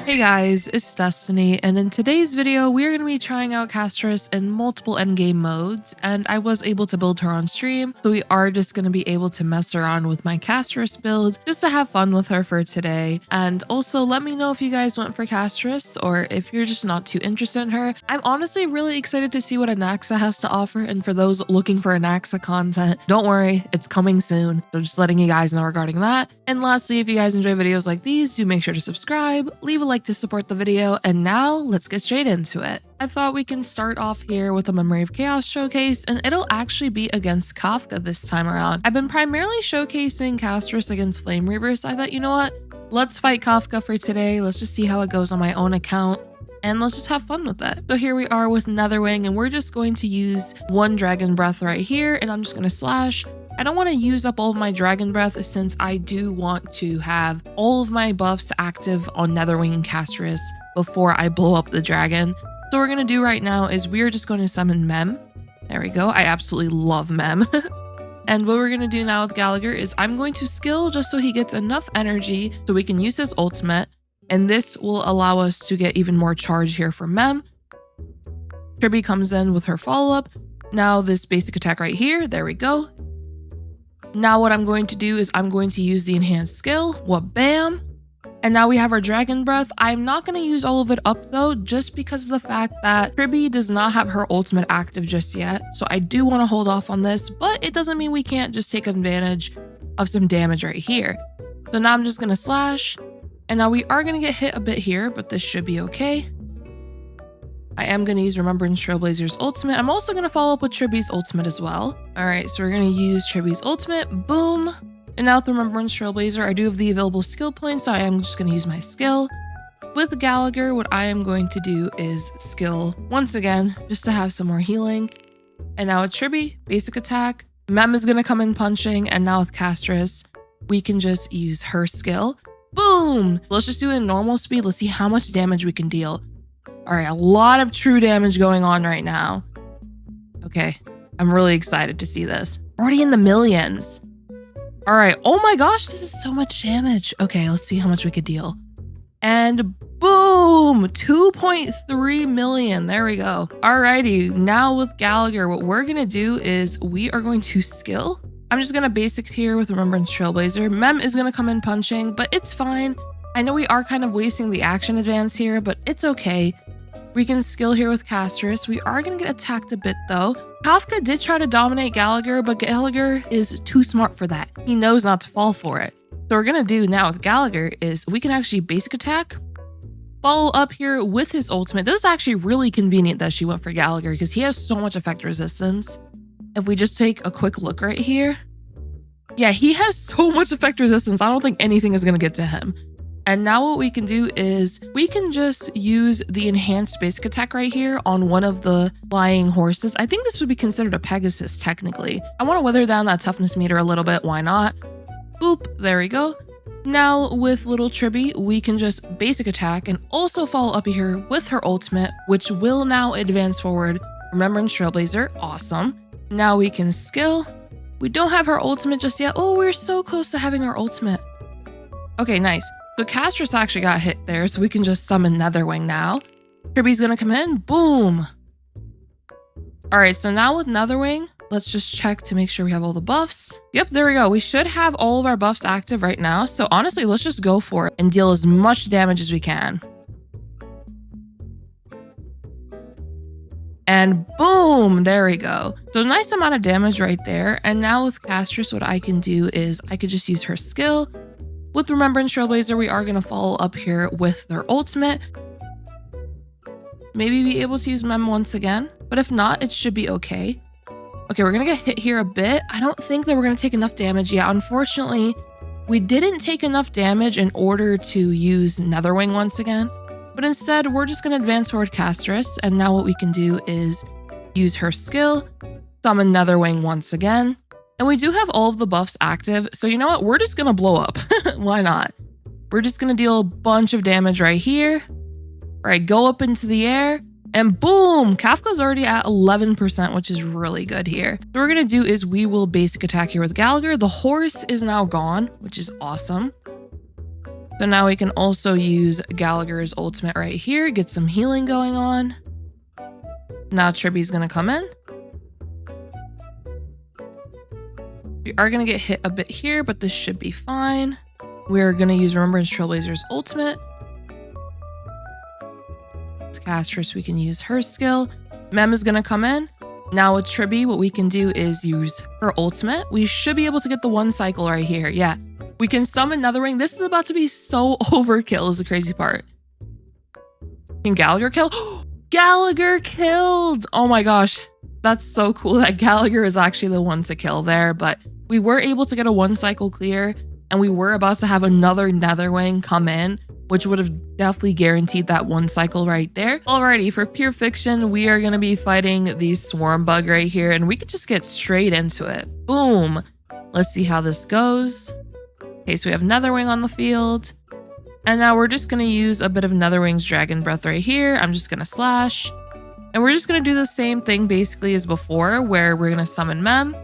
Hey guys, it's Destiny, and in today's video, we're going to be trying out Castorice in multiple endgame modes, and I was able to build her on stream, so we are just going to be able to mess around with my Castorice build, just to have fun with her for today. And also, let me know if you guys went for Castorice, or if you're just not too interested in her. I'm honestly really excited to see what Anaxa has to offer, and for those looking for Anaxa content, don't worry, it's coming soon, so just letting you guys know regarding that. And lastly, if you guys enjoy videos like these, do make sure to subscribe, leave a like to support the video, and now let's get straight into it. I thought we can start off here with a Memory of Chaos showcase, and it'll actually be against Kafka this time around. I've been primarily showcasing Castorice against Flame Reavers, so I thought, you know what? Let's fight Kafka for today. Let's just see how it goes on my own account, and let's just have fun with it. So here we are with Netherwing, and we're just going to use one Dragon Breath right here, and I'm just going to slash. I don't want to use up all of my Dragon Breath since I do want to have all of my buffs active on Netherwing and Castorice before I blow up the dragon. So what we're going to do right now is we're just going to summon Mem. There we go. I absolutely love Mem. And what we're going to do now with Gallagher is I'm going to skill just so he gets enough energy so we can use his ultimate. And this will allow us to get even more charge here for Mem. Tribbie comes in with her follow-up. Now this basic attack right here. There we go. Now what I'm going to do is I'm going to use the enhanced skill. What bam. And now we have our Dragon Breath. I'm not going to use all of it up though, just because of the fact that Tribbie does not have her ultimate active just yet. So I do want to hold off on this, but it doesn't mean we can't just take advantage of some damage right here. So now I'm just going to slash. And now we are going to get hit a bit here, but this should be okay. I am going to use Remembrance Trailblazer's ultimate. I'm also going to follow up with Tribbie's ultimate as well. All right, so we're going to use Tribbie's ultimate. Boom. And now with Remembrance Trailblazer, I do have the available skill points, so I am just going to use my skill. With Gallagher, what I am going to do is skill once again, just to have some more healing. And now with Tribbie, basic attack. Mem is going to come in punching, and now with Castorice, we can just use her skill. Boom! Let's just do it in normal speed. Let's see how much damage we can deal. All right, a lot of true damage going on right now. Okay, I'm really excited to see this. Already in the millions. All right, oh my gosh, this is so much damage. Okay, let's see how much we could deal. And boom, 2.3 million. There we go. Alrighty, now with Gallagher, what we're gonna do is we are going to skill. I'm just gonna basic here with Remembrance Trailblazer. Mem is gonna come in punching, but it's fine. I know we are kind of wasting the action advance here, but it's okay. We can skill here with Castorice. We are going to get attacked a bit though. Kafka did try to dominate Gallagher, but Gallagher is too smart for that. He knows not to fall for it. So what we're going to do now with Gallagher is we can actually basic attack, follow up here with his ultimate. This is actually really convenient that she went for Gallagher because he has so much effect resistance. If we just take a quick look right here. Yeah, he has so much effect resistance. I don't think anything is going to get to him. And now what we can do is we can just use the enhanced basic attack right here on one of the flying horses. I think this would be considered a Pegasus technically. I want to weather down that toughness meter a little bit. Why not? Boop. There we go. Now with little Tribbie, we can just basic attack and also follow up here with her ultimate, which will now advance forward. Remembrance Trailblazer. Awesome. Now we can skill. We don't have her ultimate just yet. Oh, we're so close to having our ultimate. Okay, nice. So Castorice actually got hit there, so we can just summon Netherwing now. Tribbie's gonna come in, boom. All right, so now with Netherwing, let's just check to make sure we have all the buffs. Yep, there we go. We should have all of our buffs active right now. So honestly, let's just go for it and deal as much damage as we can. And boom, there we go. So nice amount of damage right there. And now with Castorice, what I can do is I could just use her skill. With Remembrance Trailblazer, we are going to follow up here with their ultimate. Maybe be able to use Mem once again, but if not, it should be okay. Okay, we're going to get hit here a bit. I don't think that we're going to take enough damage yet. Unfortunately, we didn't take enough damage in order to use Netherwing once again, but instead, we're just going to advance forward Castorice, and now what we can do is use her skill, summon Netherwing once again. And we do have all of the buffs active. So you know what? We're just going to blow up. Why not? We're just going to deal a bunch of damage right here. All right, go up into the air and boom, Kafka's already at 11%, which is really good here. What we're going to do is we will basic attack here with Gallagher. The horse is now gone, which is awesome. So now we can also use Gallagher's ultimate right here, get some healing going on. Now Tribbie's gonna come in. We are gonna get hit a bit here, but this should be fine. We're gonna use Remembrance Trailblazer's ultimate. Castorice, we can use her skill. Mem is gonna come in. Now with Tribbie, what we can do is use her ultimate. We should be able to get the 1 cycle right here. Yeah, we can summon Netherwing. This is about to be so overkill is the crazy part. Can Gallagher kill? Gallagher killed! Oh my gosh, that's so cool that Gallagher is actually the one to kill there, but we were able to get a 1 cycle clear, and we were about to have another Netherwing come in, which would have definitely guaranteed that 1 cycle right there. Alrighty, for pure fiction, we are gonna be fighting the swarm bug right here, and we could just get straight into it. Boom. Let's see how this goes. Okay, so we have Netherwing on the field. And now we're just gonna use a bit of Netherwing's Dragon Breath right here. I'm just gonna slash. And we're just gonna do the same thing basically as before, where we're gonna summon Mem.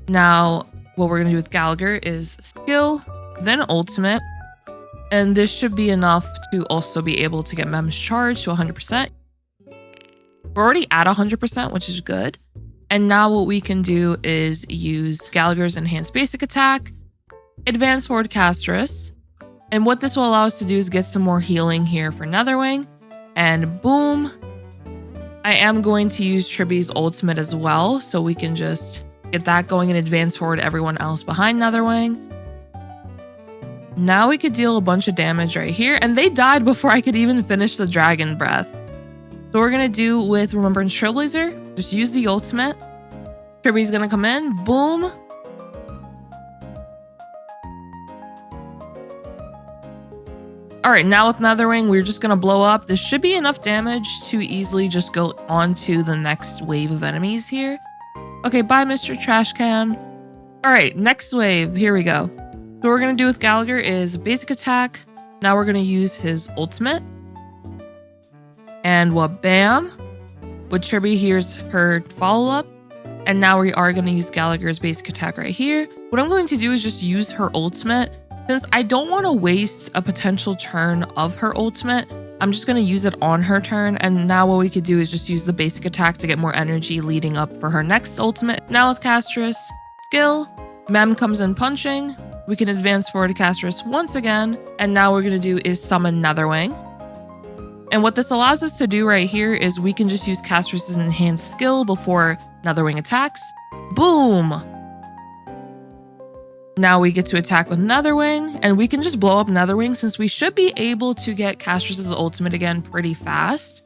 Now, what we're gonna do with Gallagher is skill, then ultimate. And this should be enough to also be able to get Mem's charge to 100%. We're already at 100%, which is good. And now what we can do is use Gallagher's enhanced basic attack, advance forward Castorice. And what this will allow us to do is get some more healing here for Netherwing. And boom. I am going to use Tribbie's ultimate as well, so we can just get that going and advance forward everyone else behind Netherwing. Now we could deal a bunch of damage right here, and they died before I could even finish the Dragon Breath. So we're gonna do with Remembrance Trailblazer, just use the ultimate. Tribbie's gonna come in, boom. All right, now with Netherwing, we're just gonna blow up. This should be enough damage to easily just go on to the next wave of enemies here. Okay, bye, Mr. Trash Can. All right, next wave, here we go. So what we're gonna do with Gallagher is basic attack. Now we're gonna use his ultimate. And what, bam. With Tribbie, here's her follow-up. And now we are gonna use Gallagher's basic attack right here. What I'm going to do is just use her ultimate. Since I don't wanna waste a potential turn of her ultimate, I'm just gonna use it on her turn. And now what we could do is just use the basic attack to get more energy leading up for her next ultimate. Now with Castorice, skill, Mem comes in punching. We can advance forward to Castorice once again. And now what we're gonna do is summon Netherwing. And what this allows us to do right here is we can just use Castorice's enhanced skill before Netherwing attacks. Boom! Now we get to attack with Netherwing, and we can just blow up Netherwing since we should be able to get Castorice's ultimate again pretty fast.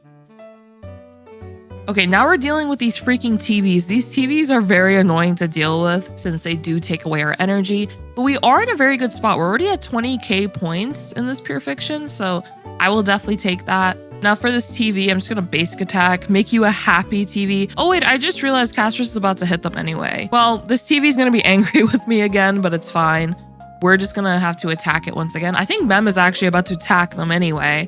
Okay, now we're dealing with these freaking TVs. These TVs are very annoying to deal with since they do take away our energy, but we are in a very good spot. We're already at 20k points in this pure fiction, so I will definitely take that. Now for this TV, I'm just gonna basic attack, make you a happy TV. Oh wait, I just realized Castorice is about to hit them anyway. Well, this TV is gonna be angry with me again, but it's fine. We're just gonna have to attack it once again. I think Mem is actually about to attack them anyway,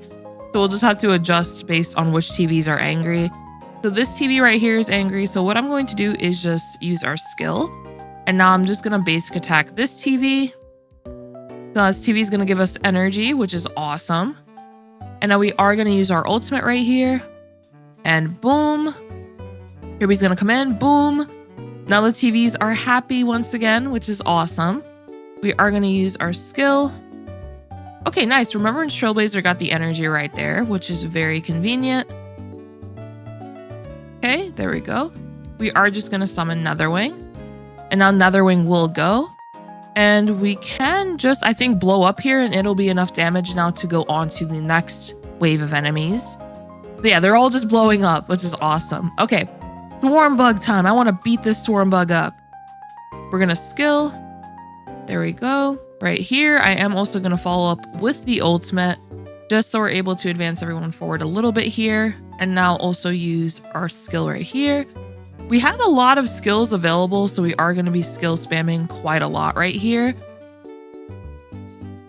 so we'll just have to adjust based on which TVs are angry. So this TV right here is angry, so what I'm going to do is just use our skill. And now I'm just gonna basic attack this TV. So this TV is gonna give us energy, which is awesome. And now we are gonna use our ultimate right here. And boom. Tribbie's gonna come in, boom. Now the TVs are happy once again, which is awesome. We are gonna use our skill. Okay, nice. Remembrance Trailblazer got the energy right there, which is very convenient. Okay, there we go. We are just gonna summon Netherwing. And now Netherwing will go. And we can just, I think, blow up here and it'll be enough damage now to go on to the next wave of enemies. So yeah, they're all just blowing up, which is awesome. Okay, swarm bug time. I want to beat this swarm bug up. We're gonna skill. There we go. Right here, I am also gonna follow up with the ultimate, just so we're able to advance everyone forward a little bit here. And now also use our skill right here. We have a lot of skills available, so we are going to be skill spamming quite a lot right here.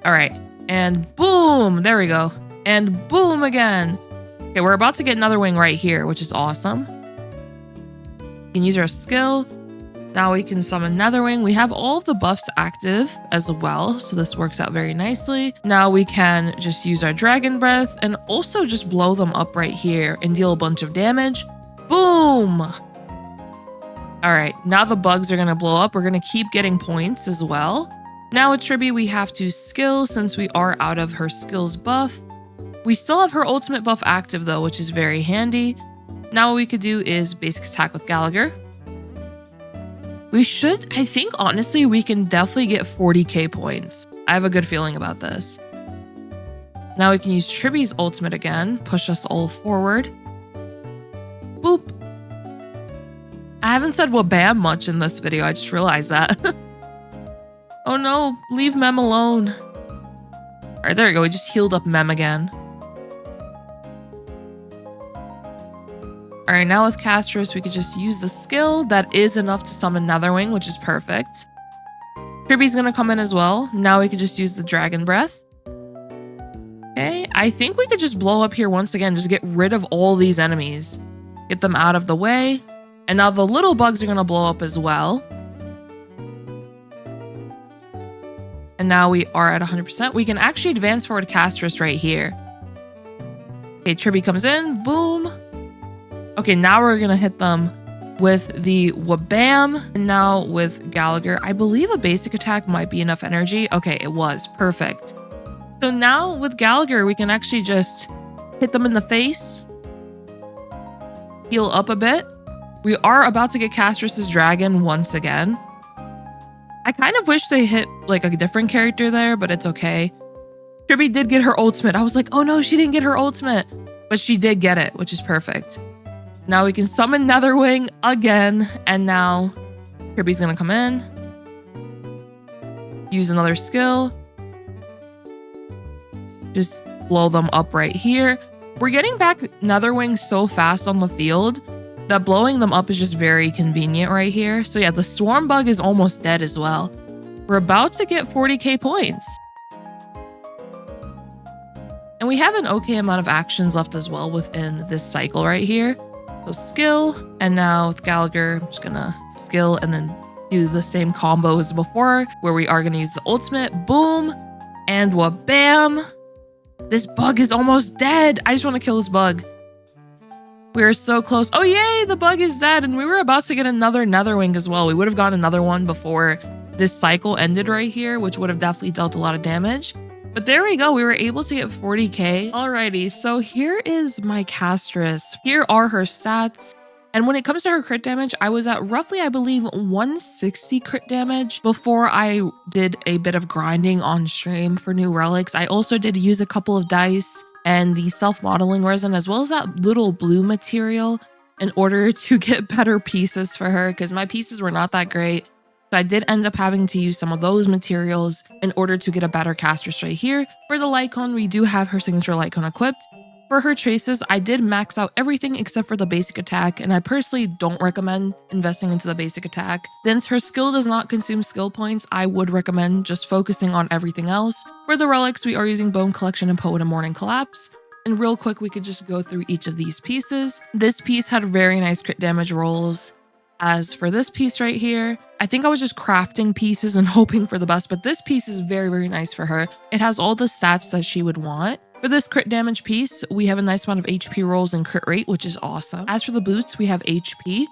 All right, and boom, there we go. And boom again. Okay, we're about to get Netherwing right here, which is awesome. We can use our skill. Now we can summon Netherwing. We have all of the buffs active as well, so this works out very nicely. Now we can just use our Dragon Breath and also just blow them up right here and deal a bunch of damage. Boom! All right, now the bugs are going to blow up. We're going to keep getting points as well. Now with Tribbie, we have to skill since we are out of her skills buff. We still have her ultimate buff active though, which is very handy. Now what we could do is basic attack with Gallagher. We should, I think honestly, we can definitely get 40k points. I have a good feeling about this. Now we can use Tribbie's ultimate again, push us all forward. Boop. I haven't said wabam much in this video, I just realized that. Oh no, leave Mem alone. All right, there we go, we just healed up Mem again. All right, now with Castorice, we could just use the skill. That is enough to summon Netherwing, which is perfect. Tribbie's gonna come in as well. Now we could just use the Dragon Breath. Okay, I think we could just blow up here once again, just get rid of all these enemies. Get them out of the way. And now the little bugs are gonna blow up as well. And now we are at 100%. We can actually advance forward Castorice right here. Okay, Tribbie comes in, boom. Okay, now we're gonna hit them with the wabam. And now with Gallagher, I believe a basic attack might be enough energy. Okay, it was perfect. So now with Gallagher, we can actually just hit them in the face, heal up a bit. We are about to get Castorice's dragon once again. I kind of wish they hit like a different character there, but it's okay. Tribbie did get her ultimate. I was like, oh no, she didn't get her ultimate, but she did get it, which is perfect. Now we can summon Netherwing again, and now Tribbie's gonna come in, use another skill, just blow them up right here. We're getting back Netherwing so fast on the field that blowing them up is just very convenient right here. So yeah, the swarm bug is almost dead as well. We're about to get 40k points. And we have an okay amount of actions left as well within this cycle right here. So skill, and now with Gallagher, I'm just gonna skill and then do the same combo as before, where we are gonna use the ultimate, boom, and wabam. This bug is almost dead. I just wanna kill this bug. We are so close. Oh yay, the bug is dead, and we were about to get another Netherwing as well. We would have gotten another one before this cycle ended right here, which would have definitely dealt a lot of damage. But there we go, we were able to get 40k. Alrighty, so here is my Castorice. Here are her stats. And when it comes to her crit damage, I was at roughly, I believe, 160 crit damage before I did a bit of grinding on stream for new relics. I also did use a couple of dice and the self-modeling resin, as well as that little blue material in order to get better pieces for her, because my pieces were not that great. So I did end up having to use some of those materials in order to get a better Castorice right here. For the light cone, we do have her signature light cone equipped. For her traces, I did max out everything except for the basic attack, and I personally don't recommend investing into the basic attack. Since her skill does not consume skill points, I would recommend just focusing on everything else. For the relics, we are using Bone Collection and Poet of Morning Collapse. And real quick, we could just go through each of these pieces. This piece had very nice crit damage rolls. As for this piece right here, I think I was just crafting pieces and hoping for the best, but this piece is very, very nice for her. It has all the stats that she would want. For this crit damage piece, we have a nice amount of HP rolls and crit rate, which is awesome. As for the boots, we have HP,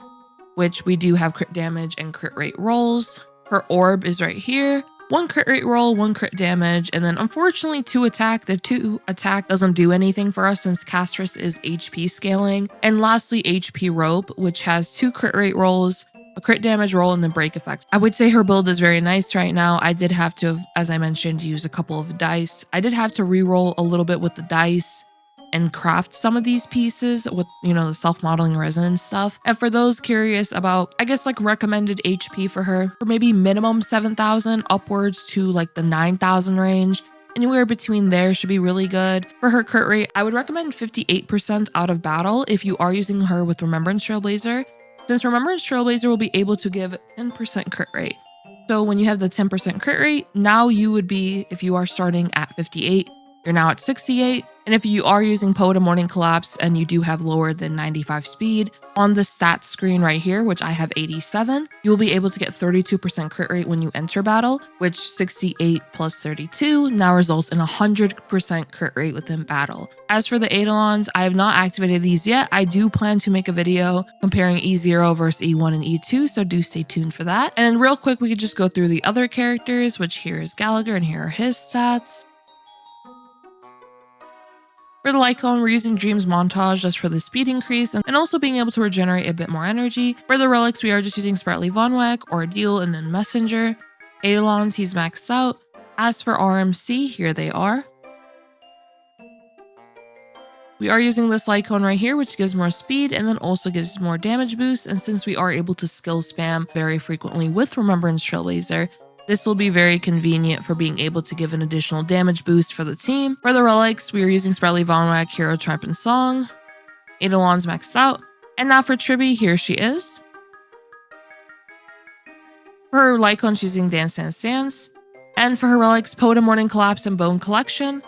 which we do have crit damage and crit rate rolls. Her orb is right here. 1 crit rate roll, 1 crit damage, and then unfortunately 2 attack. The 2 attack doesn't do anything for us since Castorice is HP scaling. And lastly, HP rope, which has 2 crit rate rolls, a crit damage roll, and then break effect. I would say her build is very nice right now. I did have to, as I mentioned, use a couple of dice. I did have to re-roll a little bit with the dice and craft some of these pieces with, you know, the self-modeling resin and stuff. And for those curious about, I guess, like recommended HP for her, for maybe minimum 7,000 upwards to like the 9,000 range, anywhere between there should be really good. For her crit rate, I would recommend 58% out of battle if you are using her with Remembrance Trailblazer, since Remembrance Trailblazer will be able to give 10% crit rate. So when you have the 10% crit rate, now you would be, if you are starting at 58, you're now at 68. And if you are using Poeta Morning Collapse and you do have lower than 95 speed, on the stats screen right here, which I have 87, you will be able to get 32% crit rate when you enter battle, which 68 plus 32 now results in 100% crit rate within battle. As for the Eidolons, I have not activated these yet. I do plan to make a video comparing E0 versus E1 and E2, so do stay tuned for that. And real quick, we could just go through the other characters, which here is Gallagher and here are his stats. For the Lycone, we're using Dreams Montage just for the speed increase and also being able to regenerate a bit more energy. For the Relics, we are just using Sprightly Von Wack, Ordeal, and then Messenger. Eidolons, he's maxed out. As for RMC, here they are. We are using this Lycone right here, which gives more speed and then also gives more damage boost. And since we are able to skill spam very frequently with Remembrance Trailblazer, this will be very convenient for being able to give an additional damage boost for the team. For the Relics, we are using Sprightly Von Wack, Hero Tribe, and Song. Eidolon's maxed out. And now for Tribbie, here she is. For her Lycone, she's using Dance Dance Dance. And for her Relics, Poeta Morning Collapse and Bone Collection.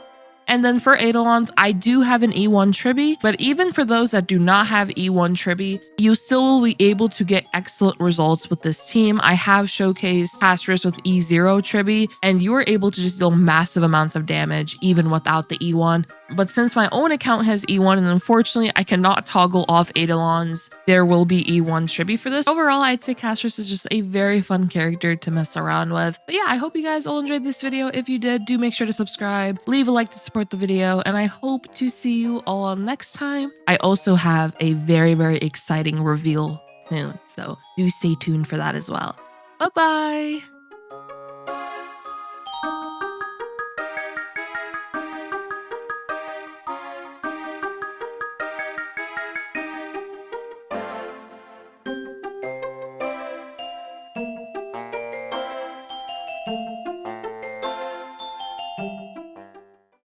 And then for Eidolons, I do have an E1 Tribbie, but even for those that do not have E1 Tribbie, you still will be able to get excellent results with this team. I have showcased Castorice with E0 Tribbie, and you are able to just deal massive amounts of damage even without the E1. But since my own account has E1 and unfortunately I cannot toggle off Eidolons, there will be E1 Tribbie for this. Overall, I'd say Castorice is just a very fun character to mess around with. But yeah, I hope you guys all enjoyed this video. If you did, do make sure to subscribe, leave a like to support the video, and I hope to see you all next time. I also have a very, very exciting reveal soon, so do stay tuned for that as well. Bye-bye!